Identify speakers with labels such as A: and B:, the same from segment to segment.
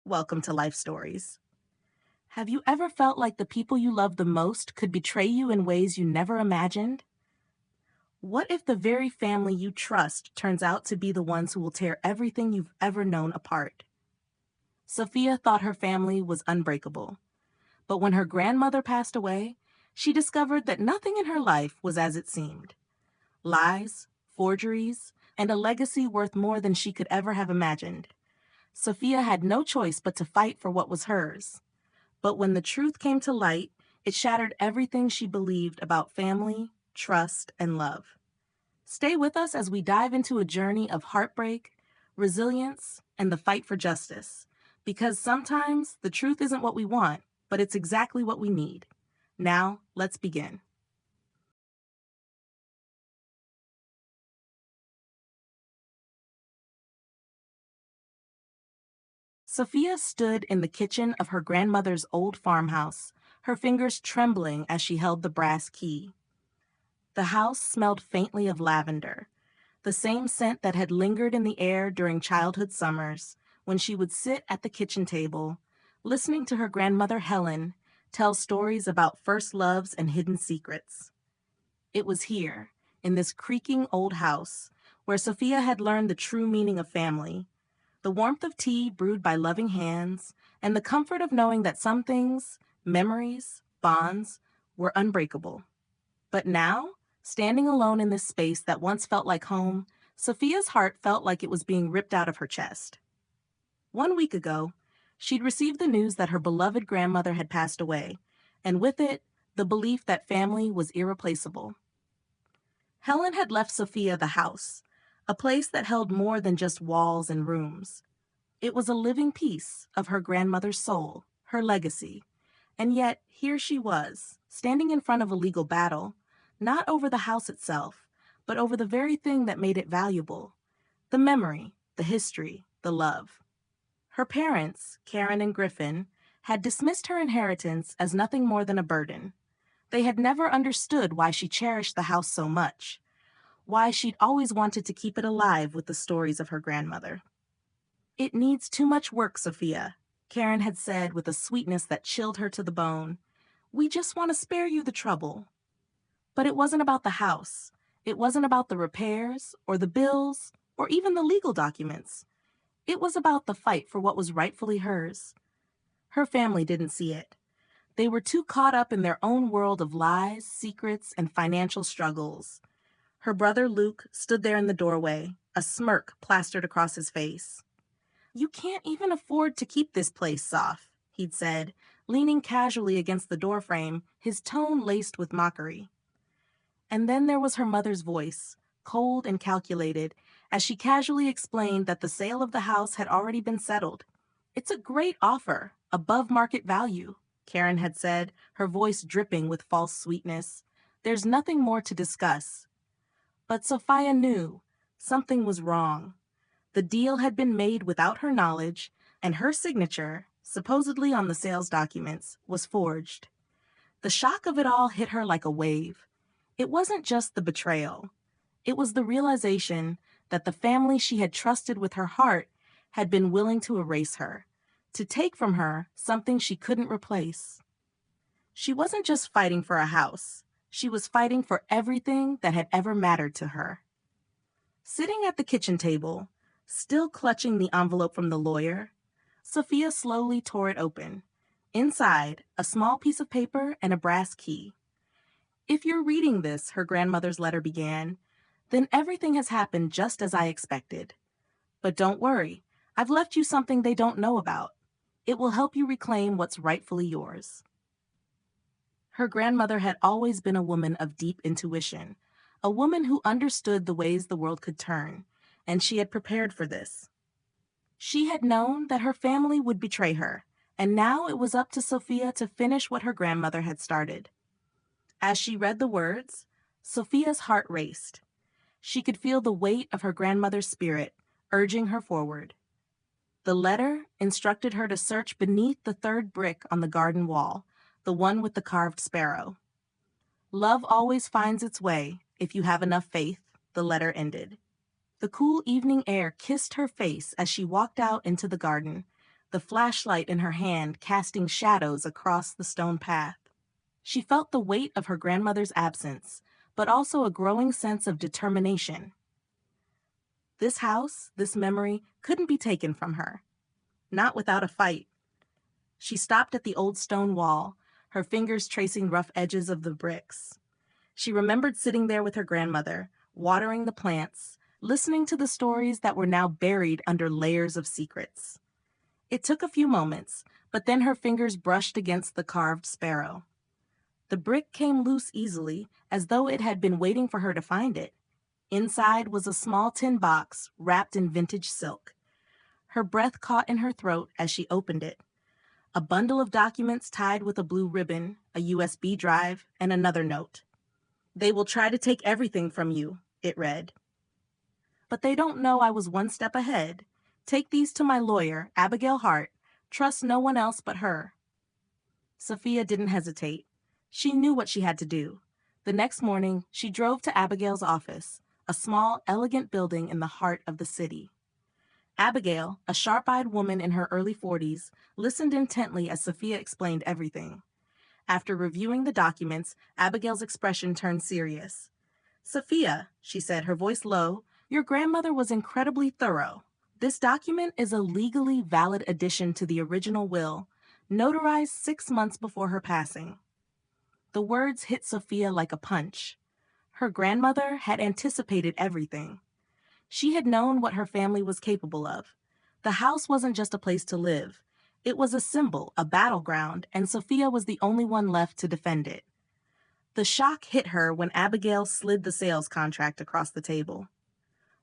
A: Welcome to Life Stories. Have you ever felt like the people you love the most could betray you in ways you never imagined? What if the very family you trust turns out to be the ones who will tear everything you've ever known apart? Sophia thought her family was unbreakable, but when her grandmother passed away, she discovered that nothing in her life was as it seemed. Lies, forgeries, and a legacy worth more than she could ever have imagined. Sophia had no choice but to fight for what was hers. But when the truth came to light, it shattered everything she believed about family, trust, and love. Stay with us as we dive into a journey of heartbreak, resilience, and the fight for justice. Because sometimes the truth isn't what we want, but it's exactly what we need. Now, let's begin. Sophia stood in the kitchen of her grandmother's old farmhouse, her fingers trembling as she held the brass key. The house smelled faintly of lavender, the same scent that had lingered in the air during childhood summers when she would sit at the kitchen table, listening to her grandmother Helen tell stories about first loves and hidden secrets. It was here, in this creaking old house, where Sophia had learned the true meaning of family, the warmth of tea brewed by loving hands, and the comfort of knowing that some things, memories, bonds, were unbreakable. But now, standing alone in this space that once felt like home, Sophia's heart felt like it was being ripped out of her chest. 1 week ago, she'd received the news that her beloved grandmother had passed away, and with it, the belief that family was irreplaceable. Helen had left Sophia the house, a place that held more than just walls and rooms. It was a living piece of her grandmother's soul, her legacy. And yet, here she was, standing in front of a legal battle, not over the house itself, but over the very thing that made it valuable: the memory, the history, the love. Her parents, Karen and Griffin, had dismissed her inheritance as nothing more than a burden. They had never understood why she cherished the house so much, why she'd always wanted to keep it alive with the stories of her grandmother. "It needs too much work, Sophia," Karen had said with a sweetness that chilled her to the bone. "We just want to spare you the trouble." But it wasn't about the house. It wasn't about the repairs, or the bills, or even the legal documents. It was about the fight for what was rightfully hers. Her family didn't see it. They were too caught up in their own world of lies, secrets, and financial struggles. Her brother Luke stood there in the doorway, a smirk plastered across his face. "You can't even afford to keep this place, Soph," he'd said, leaning casually against the doorframe, his tone laced with mockery. And then there was her mother's voice, cold and calculated, as she casually explained that the sale of the house had already been settled. "It's a great offer, above market value," Karen had said, her voice dripping with false sweetness. "There's nothing more to discuss." But Sophia knew something was wrong. The deal had been made without her knowledge, and her signature, supposedly on the sales documents, was forged. The shock of it all hit her like a wave. It wasn't just the betrayal. It was the realization that the family she had trusted with her heart had been willing to erase her, to take from her something she couldn't replace. She wasn't just fighting for a house. She was fighting for everything that had ever mattered to her. Sitting at the kitchen table, still clutching the envelope from the lawyer, Sophia slowly tore it open. Inside, a small piece of paper and a brass key. "If you're reading this," her grandmother's letter began, "then everything has happened just as I expected. But don't worry, I've left you something they don't know about. It will help you reclaim what's rightfully yours." Her grandmother had always been a woman of deep intuition, a woman who understood the ways the world could turn, and she had prepared for this. She had known that her family would betray her, and now it was up to Sophia to finish what her grandmother had started. As she read the words, Sophia's heart raced. She could feel the weight of her grandmother's spirit, urging her forward. The letter instructed her to search beneath the third brick on the garden wall, the one with the carved sparrow. "Love always finds its way, if you have enough faith," the letter ended. The cool evening air kissed her face as she walked out into the garden, the flashlight in her hand casting shadows across the stone path. She felt the weight of her grandmother's absence, but also a growing sense of determination. This house, this memory, couldn't be taken from her. Not without a fight. She stopped at the old stone wall, her fingers tracing rough edges of the bricks. She remembered sitting there with her grandmother, watering the plants, listening to the stories that were now buried under layers of secrets. It took a few moments, but then her fingers brushed against the carved sparrow. The brick came loose easily, as though it had been waiting for her to find it. Inside was a small tin box wrapped in vintage silk. Her breath caught in her throat as she opened it. A bundle of documents tied with a blue ribbon, a USB drive, and another note. "They will try to take everything from you," it read. "But they don't know I was one step ahead. Take these to my lawyer, Abigail Hart. Trust no one else but her." Sophia didn't hesitate. She knew what she had to do. The next morning, she drove to Abigail's office, a small, elegant building in the heart of the city. Abigail, a sharp-eyed woman in her early 40s, listened intently as Sophia explained everything. After reviewing the documents, Abigail's expression turned serious. "Sophia," she said, her voice low, "your grandmother was incredibly thorough. This document is a legally valid addition to the original will, notarized 6 months before her passing." The words hit Sophia like a punch. Her grandmother had anticipated everything. She had known what her family was capable of. The house wasn't just a place to live. It was a symbol, a battleground, and Sophia was the only one left to defend it. The shock hit her when Abigail slid the sales contract across the table.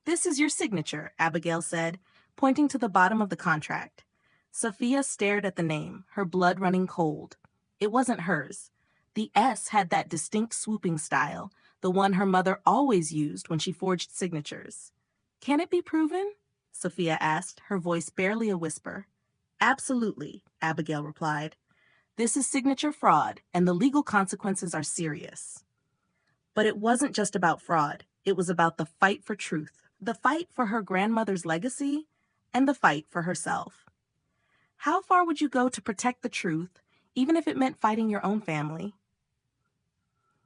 A: "This is your signature," Abigail said, pointing to the bottom of the contract. Sophia stared at the name, her blood running cold. It wasn't hers. The S had that distinct swooping style, the one her mother always used when she forged signatures. "Can it be proven?" Sophia asked, her voice barely a whisper. "Absolutely," Abigail replied. "This is signature fraud, and the legal consequences are serious." But it wasn't just about fraud. It was about the fight for truth, the fight for her grandmother's legacy, and the fight for herself. How far would you go to protect the truth, even if it meant fighting your own family?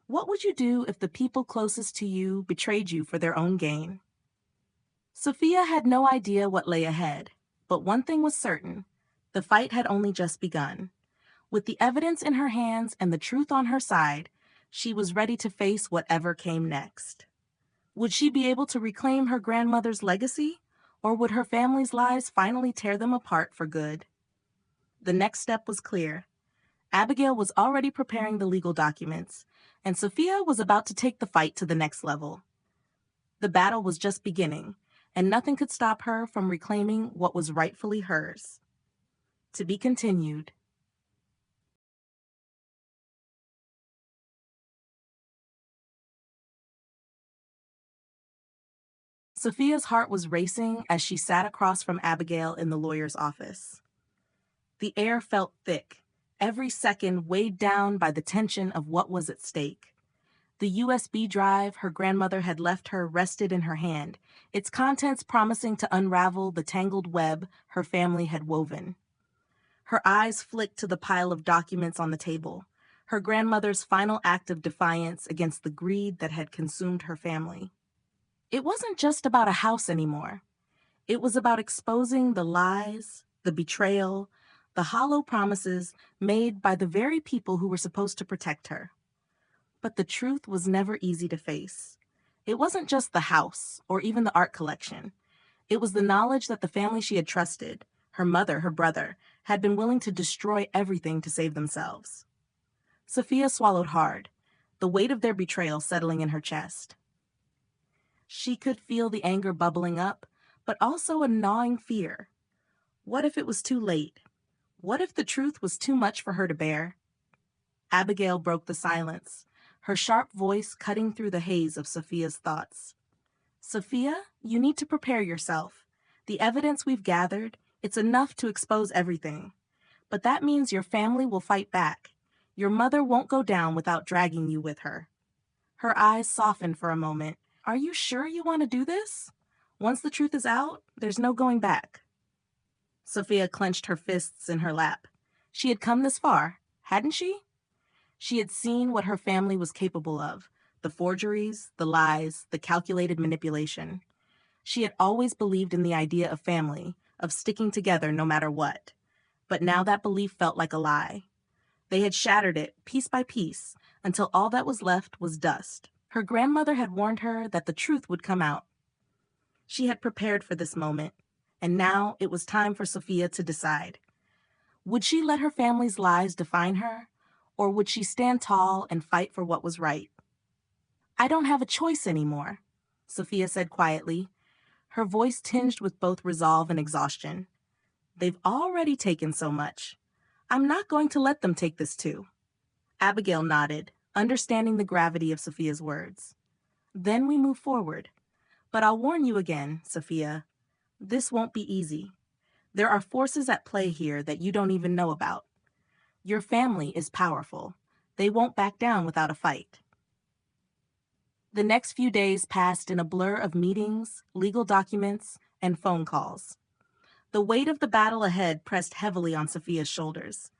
A: What would you do if the people closest to you betrayed you for their own gain? Sophia had no idea what lay ahead, but one thing was certain: the fight had only just begun. With the evidence in her hands and the truth on her side, she was ready to face whatever came next. Would she be able to reclaim her grandmother's legacy, or would her family's lives finally tear them apart for good? The next step was clear. Abigail was already preparing the legal documents, and Sophia was about to take the fight to the next level. The battle was just beginning, and nothing could stop her from reclaiming what was rightfully hers. To be continued. Sophia's heart was racing as she sat across from Abigail in the lawyer's office. The air felt thick, every second weighed down by the tension of what was at stake. The USB drive her grandmother had left her rested in her hand, its contents promising to unravel the tangled web her family had woven. Her eyes flicked to the pile of documents on the table, her grandmother's final act of defiance against the greed that had consumed her family. It wasn't just about a house anymore. It was about exposing the lies, the betrayal, the hollow promises made by the very people who were supposed to protect her. But the truth was never easy to face. It wasn't just the house or even the art collection. It was the knowledge that the family she had trusted, her mother, her brother, had been willing to destroy everything to save themselves. Sophia swallowed hard, the weight of their betrayal settling in her chest. She could feel the anger bubbling up, but also a gnawing fear. What if it was too late? What if the truth was too much for her to bear? Abigail broke the silence, her sharp voice cutting through the haze of Sophia's thoughts. "Sophia, you need to prepare yourself. The evidence we've gathered, it's enough to expose everything. But that means your family will fight back. Your mother won't go down without dragging you with her." Her eyes softened for a moment. "Are you sure you want to do this? Once the truth is out, there's no going back." Sophia clenched her fists in her lap. She had come this far, hadn't she? She had seen what her family was capable of, the forgeries, the lies, the calculated manipulation. She had always believed in the idea of family, of sticking together no matter what. But now that belief felt like a lie. They had shattered it, piece by piece, until all that was left was dust. Her grandmother had warned her that the truth would come out. She had prepared for this moment, and now it was time for Sophia to decide. Would she let her family's lies define her, or would she stand tall and fight for what was right? I don't have a choice anymore, Sophia said quietly, her voice tinged with both resolve and exhaustion. They've already taken so much. I'm not going to let them take this too. Abigail nodded, understanding the gravity of Sophia's words. Then we move forward. But I'll warn you again, Sophia. This won't be easy. There are forces at play here that you don't even know about. Your family is powerful. They won't back down without a fight. The next few days passed in a blur of meetings, legal documents, and phone calls. The weight of the battle ahead pressed heavily on Sophia's shoulders.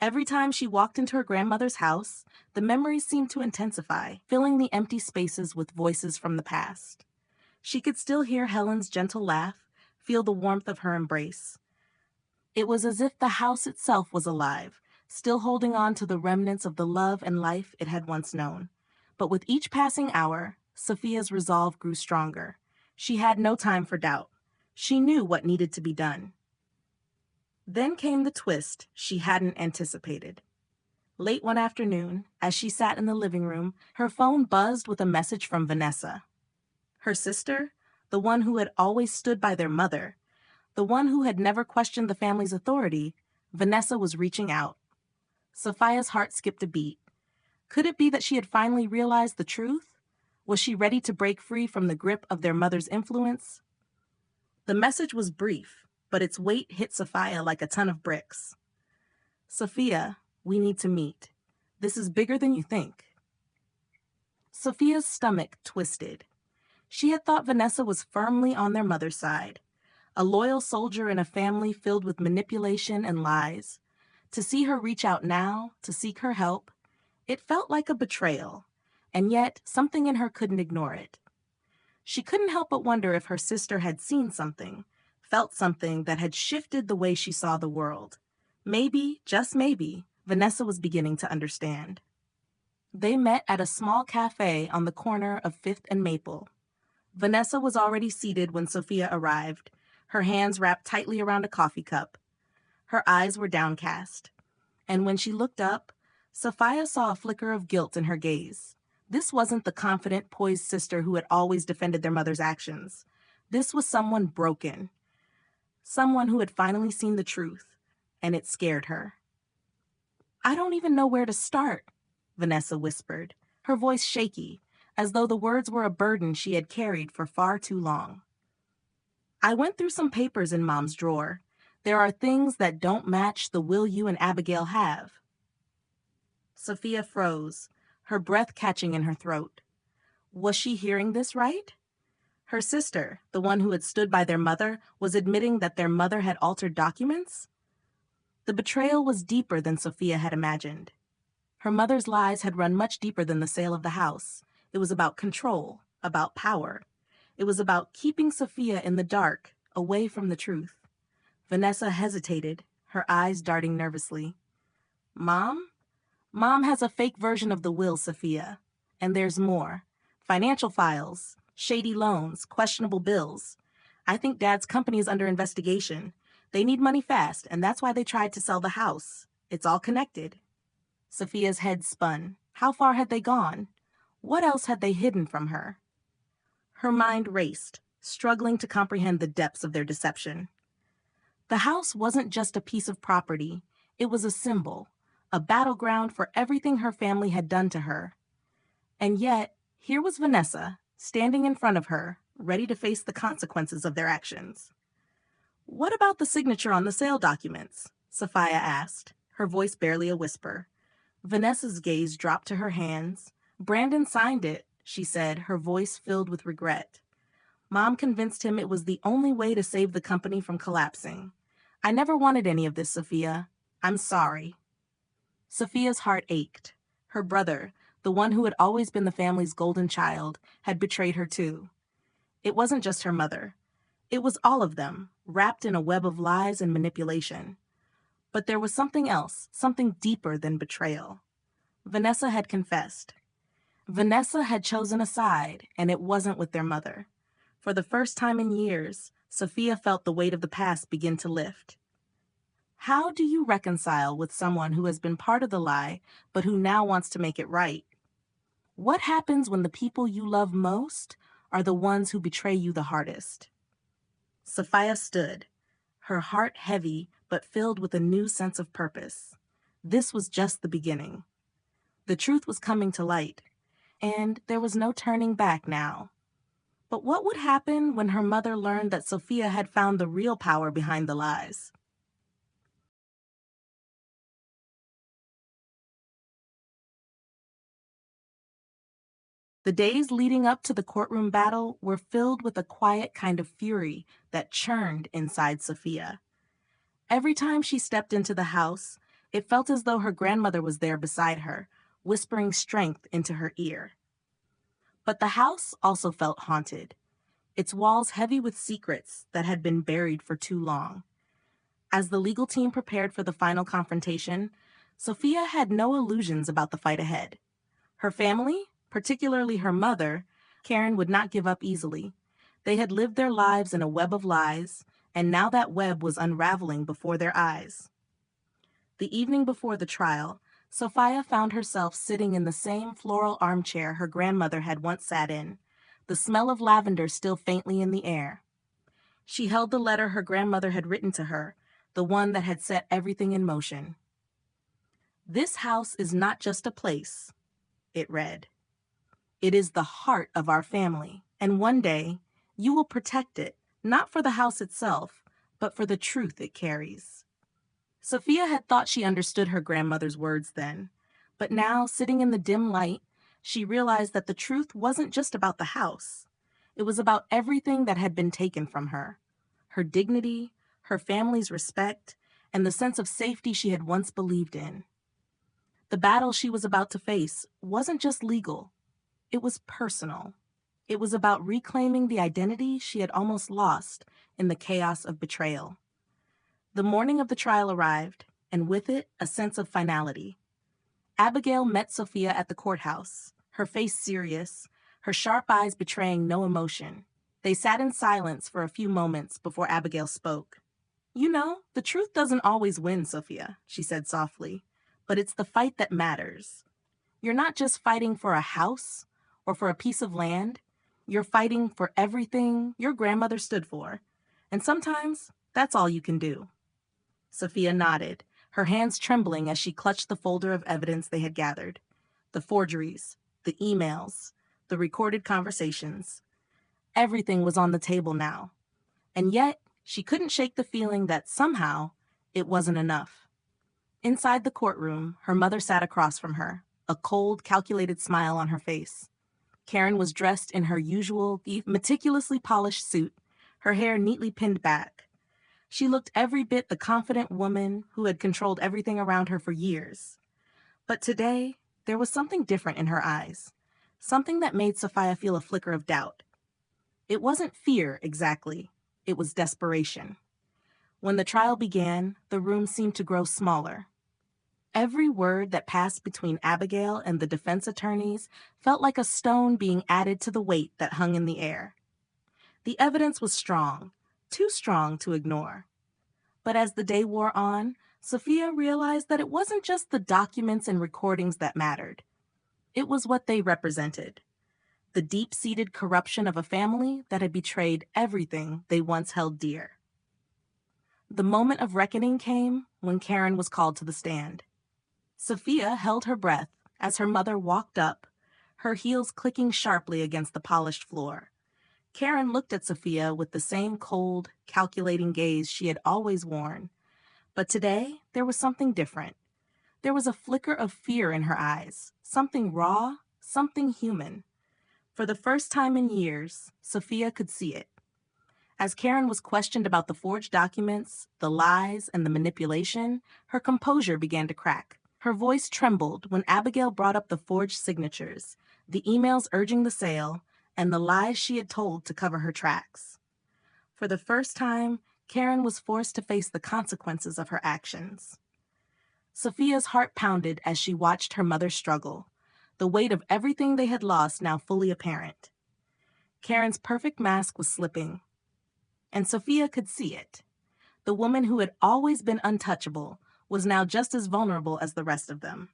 A: Every time she walked into her grandmother's house, the memories seemed to intensify, filling the empty spaces with voices from the past. She could still hear Helen's gentle laugh, feel the warmth of her embrace. It was as if the house itself was alive, still holding on to the remnants of the love and life it had once known. But with each passing hour, Sophia's resolve grew stronger. She had no time for doubt. She knew what needed to be done. Then came the twist she hadn't anticipated. Late one afternoon, as she sat in the living room, her phone buzzed with a message from Vanessa. Her sister, the one who had always stood by their mother, the one who had never questioned the family's authority, Vanessa was reaching out. Sophia's heart skipped a beat. Could it be that she had finally realized the truth? Was she ready to break free from the grip of their mother's influence? The message was brief, but its weight hit Sophia like a ton of bricks. Sophia, we need to meet. This is bigger than you think. Sophia's stomach twisted. She had thought Vanessa was firmly on their mother's side, a loyal soldier in a family filled with manipulation and lies. To see her reach out now, to seek her help, it felt like a betrayal, and yet something in her couldn't ignore it. She couldn't help but wonder if her sister had seen something, felt something that had shifted the way she saw the world. Maybe, just maybe, Vanessa was beginning to understand. They met at a small cafe on the corner of Fifth and Maple. Vanessa was already seated when Sophia arrived, her hands wrapped tightly around a coffee cup. Her eyes were downcast, and when she looked up, Sophia saw a flicker of guilt in her gaze. This wasn't the confident, poised sister who had always defended their mother's actions. This was someone broken, someone who had finally seen the truth, and it scared her. I don't even know where to start, Vanessa whispered, her voice shaky, as though the words were a burden she had carried for far too long. I went through some papers in Mom's drawer. There are things that don't match the will you and Abigail have. Sophia froze, her breath catching in her throat. Was she hearing this right? Her sister, the one who had stood by their mother, was admitting that their mother had altered documents? The betrayal was deeper than Sophia had imagined. Her mother's lies had run much deeper than the sale of the house. It was about control, about power. It was about keeping Sophia in the dark, away from the truth. Vanessa hesitated, her eyes darting nervously. Mom? Mom has a fake version of the will, Sophia. And there's more. Financial files, shady loans, questionable bills. I think Dad's company is under investigation. They need money fast, and that's why they tried to sell the house. It's all connected. Sophia's head spun. How far had they gone? What else had they hidden from her? Her mind raced, struggling to comprehend the depths of their deception. The house wasn't just a piece of property. It was a symbol, a battleground for everything her family had done to her. And yet, here was Vanessa, standing in front of her, ready to face the consequences of their actions. What about the signature on the sale documents? Sophia asked, her voice barely a whisper. Vanessa's gaze dropped to her hands. Brandon signed it, she said, her voice filled with regret. Mom convinced him it was the only way to save the company from collapsing. I never wanted any of this, Sophia. I'm sorry. Sophia's heart ached. Her brother, the one who had always been the family's golden child, had betrayed her too. It wasn't just her mother. It was all of them, wrapped in a web of lies and manipulation. But there was something else, something deeper than betrayal. Vanessa had confessed. Vanessa had chosen a side, and it wasn't with their mother. For the first time in years, Sophia felt the weight of the past begin to lift. How do you reconcile with someone who has been part of the lie, but who now wants to make it right? What happens when the people you love most are the ones who betray you the hardest? Sophia stood, her heart heavy but filled with a new sense of purpose. This was just the beginning. The truth was coming to light, and there was no turning back now. But what would happen when her mother learned that Sophia had found the real power behind the lies? The days leading up to the courtroom battle were filled with a quiet kind of fury that churned inside Sophia. Every time she stepped into the house, it felt as though her grandmother was there beside her, whispering strength into her ear. But the house also felt haunted, its walls heavy with secrets that had been buried for too long. As the legal team prepared for the final confrontation, Sophia had no illusions about the fight ahead. Her family, particularly her mother, Karen, would not give up easily. They had lived their lives in a web of lies, and now that web was unraveling before their eyes. The evening before the trial, Sophia found herself sitting in the same floral armchair her grandmother had once sat in, the smell of lavender still faintly in the air. She held the letter her grandmother had written to her, the one that had set everything in motion. "This house is not just a place," it read. "It is the heart of our family, and one day you will protect it, not for the house itself, but for the truth it carries." Sophia had thought she understood her grandmother's words then, but now, sitting in the dim light, she realized that the truth wasn't just about the house. It was about everything that had been taken from her: her dignity, her family's respect, and the sense of safety she had once believed in. The battle she was about to face wasn't just legal, it was personal. It was about reclaiming the identity she had almost lost in the chaos of betrayal. The morning of the trial arrived, and with it, a sense of finality. Abigail met Sophia at the courthouse, her face serious, her sharp eyes betraying no emotion. They sat in silence for a few moments before Abigail spoke. "You know, the truth doesn't always win, Sophia," she said softly, "but it's the fight that matters. You're not just fighting for a house or for a piece of land. You're fighting for everything your grandmother stood for. And sometimes that's all you can do." Sophia nodded, her hands trembling as she clutched the folder of evidence they had gathered. The forgeries, the emails, the recorded conversations. Everything was on the table now. And yet, she couldn't shake the feeling that somehow it wasn't enough. Inside the courtroom, her mother sat across from her, a cold, calculated smile on her face. Karen was dressed in her usual, meticulously polished suit, her hair neatly pinned back. She looked every bit the confident woman who had controlled everything around her for years. But today, there was something different in her eyes, something that made Sophia feel a flicker of doubt. It wasn't fear, exactly. It was desperation. When the trial began, the room seemed to grow smaller. Every word that passed between Abigail and the defense attorneys felt like a stone being added to the weight that hung in the air. The evidence was strong, too strong to ignore. But as the day wore on, Sophia realized that it wasn't just the documents and recordings that mattered. It was what they represented: the deep-seated corruption of a family that had betrayed everything they once held dear. The moment of reckoning came when Karen was called to the stand. Sophia held her breath as her mother walked up, her heels clicking sharply against the polished floor. Karen looked at Sophia with the same cold, calculating gaze she had always worn. But today, there was something different. There was a flicker of fear in her eyes, something raw, something human. For the first time in years, Sophia could see it. As Karen was questioned about the forged documents, the lies, and the manipulation, her composure began to crack. Her voice trembled when Abigail brought up the forged signatures, the emails urging the sale, and the lies she had told to cover her tracks. For the first time, Karen was forced to face the consequences of her actions. Sophia's heart pounded as she watched her mother struggle, the weight of everything they had lost now fully apparent. Karen's perfect mask was slipping, and Sophia could see it. The woman who had always been untouchable was now just as vulnerable as the rest of them.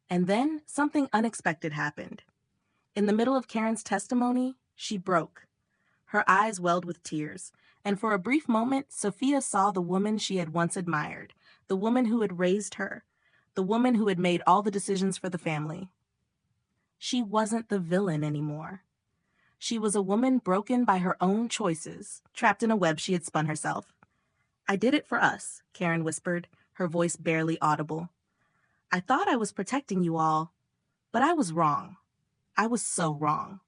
A: And then something unexpected happened. In the middle of Karen's testimony, she broke. Her eyes welled with tears, and for a brief moment, Sophia saw the woman she had once admired, the woman who had raised her, the woman who had made all the decisions for the family. She wasn't the villain anymore. She was a woman broken by her own choices, trapped in a web she had spun herself. "I did it for us," Karen whispered, her voice barely audible. "I thought I was protecting you all, but I was wrong. I was so wrong."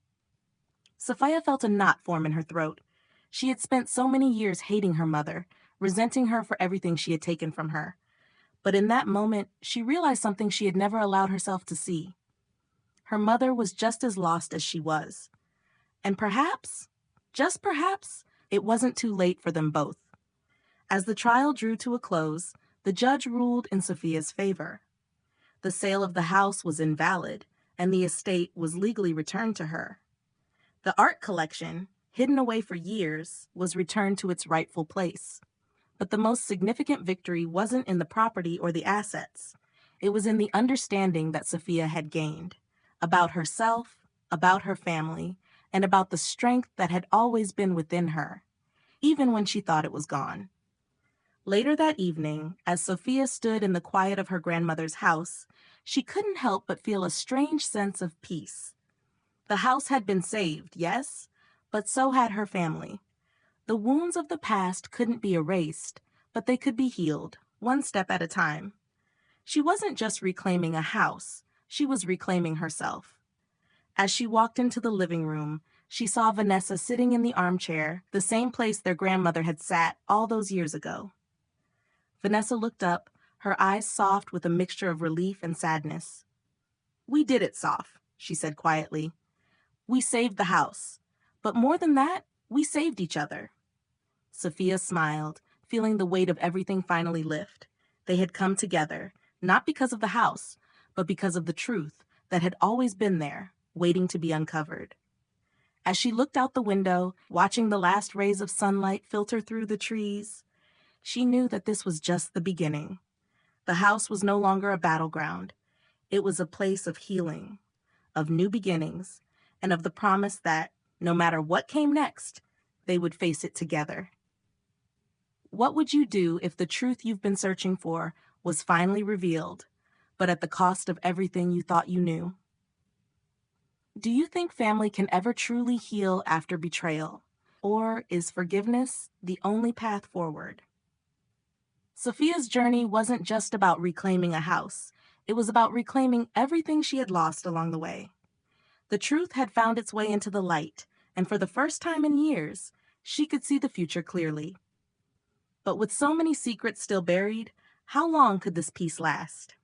A: Sophia felt a knot form in her throat. She had spent so many years hating her mother, resenting her for everything she had taken from her. But in that moment, she realized something she had never allowed herself to see. Her mother was just as lost as she was. And perhaps, just perhaps, it wasn't too late for them both. As the trial drew to a close, the judge ruled in Sophia's favor. The sale of the house was invalid, and the estate was legally returned to her. The art collection, hidden away for years, was returned to its rightful place. But the most significant victory wasn't in the property or the assets. It was in the understanding that Sophia had gained, about herself, about her family, and about the strength that had always been within her, even when she thought it was gone. Later that evening, as Sophia stood in the quiet of her grandmother's house, she couldn't help but feel a strange sense of peace. The house had been saved, yes, but so had her family. The wounds of the past couldn't be erased, but they could be healed, one step at a time. She wasn't just reclaiming a house, she was reclaiming herself. As she walked into the living room, she saw Vanessa sitting in the armchair, the same place their grandmother had sat all those years ago. Vanessa looked up, her eyes soft with a mixture of relief and sadness. "We did it, Soph," she said quietly. "We saved the house. But more than that, we saved each other." Sophia smiled, feeling the weight of everything finally lift. They had come together, not because of the house, but because of the truth that had always been there, waiting to be uncovered. As she looked out the window, watching the last rays of sunlight filter through the trees, she knew that this was just the beginning. The house was no longer a battleground. It was a place of healing, of new beginnings, and of the promise that, no matter what came next, they would face it together. What would you do if the truth you've been searching for was finally revealed, but at the cost of everything you thought you knew? Do you think family can ever truly heal after betrayal? Or is forgiveness the only path forward? Sophia's journey wasn't just about reclaiming a house. It was about reclaiming everything she had lost along the way. The truth had found its way into the light, and for the first time in years, she could see the future clearly. But with so many secrets still buried, how long could this peace last?